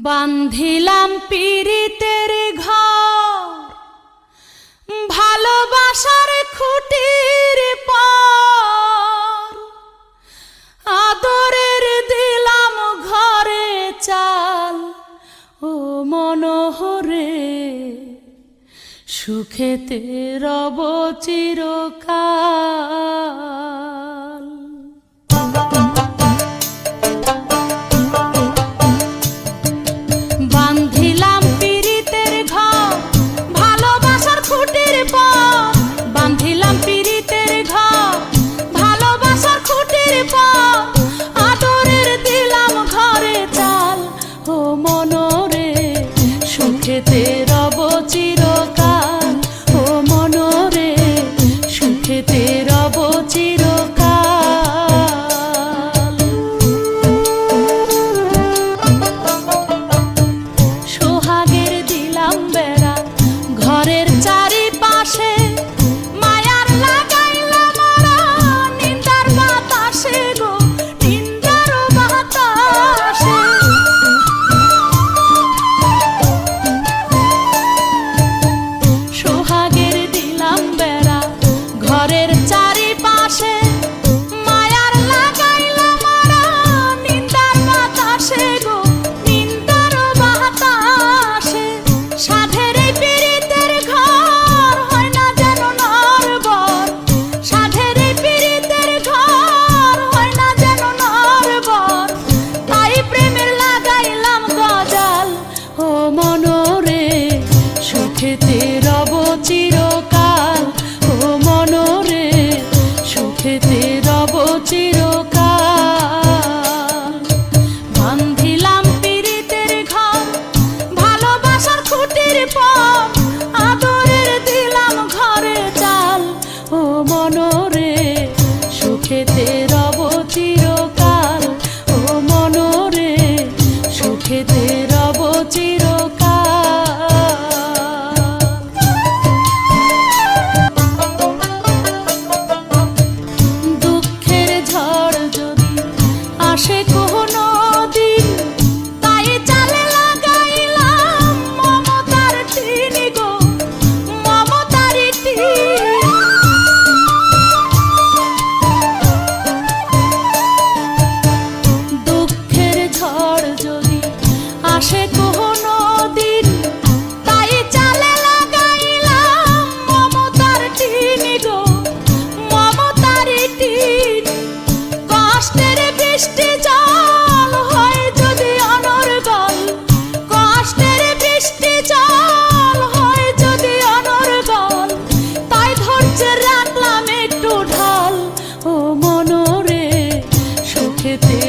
বান্ধিলাম পীড়িতের ঘর, ভালোবাসার খুঁটির পর, আদরের দিলাম ঘরে চাল। ও মনোহরে সুখেতে রব চিরকাল। বান্ধিলাম পীড়িতের ঘর, ভালোবাসার খুঁটির পর, বান্ধিলাম পীড়িতের ঘর, ভালোবাসার খুঁটির পর, আদরের দিলাম ঘরে চাল। ও মনোরে সুখেতে রব চিরকাল। ও মনোরে সুখেতে রব চিরকাল। সোহাগের দিলাম বেড়া ঘরের চারিপাশে, মায়ার লাগাইলাম মারা নিন্দার বাতাসে গো, নিন্দার বাতাসে। সোহাগের দিলাম বেড়া ঘরের চারিপাশে, মায়ার লাগাইলাম মারা নিন্দার বাতাসে গো, নিন্দার বাতাসে। সাধের এই পীড়িতের ঘর হয় না যেন নরবর, সাধের এই পীড়িতের ঘর হয় না যেন নরবর, তাই প্রেমের লাগাইলাম গজাল। ও মনোরে সুখেতে রব চিরকাল। ও মনোরে সুখেতে রব চিরকাল। বান্ধিলাম পীড়িতের ঘর, ভালোবাসার খুঁটির পর, আদরের দিলাম ঘরে চাল। ও মনোরে সুখেতে রব চিরকাল। ও মনোরে সুখেতে রব চিরকাল। দুঃখের ঝড় যদি আসে কোনো দিন, তাই চালে লাগাইলাম মমতার টিন গো, মমতার টিন। দুঃখের ঝড় যদি আসে কোনো দিন, তাই চালে লাগাইলাম মমতার টিন গো, মমতার টিন। কষ্টের বৃষ্টি জল হয় যদি অনর্গল, কষ্টের বৃষ্টি জল হয় যদি অনর্গল, তাই ধৈর্যে রাখলাম একটু ঢাল। ও মনোরে সুখেতে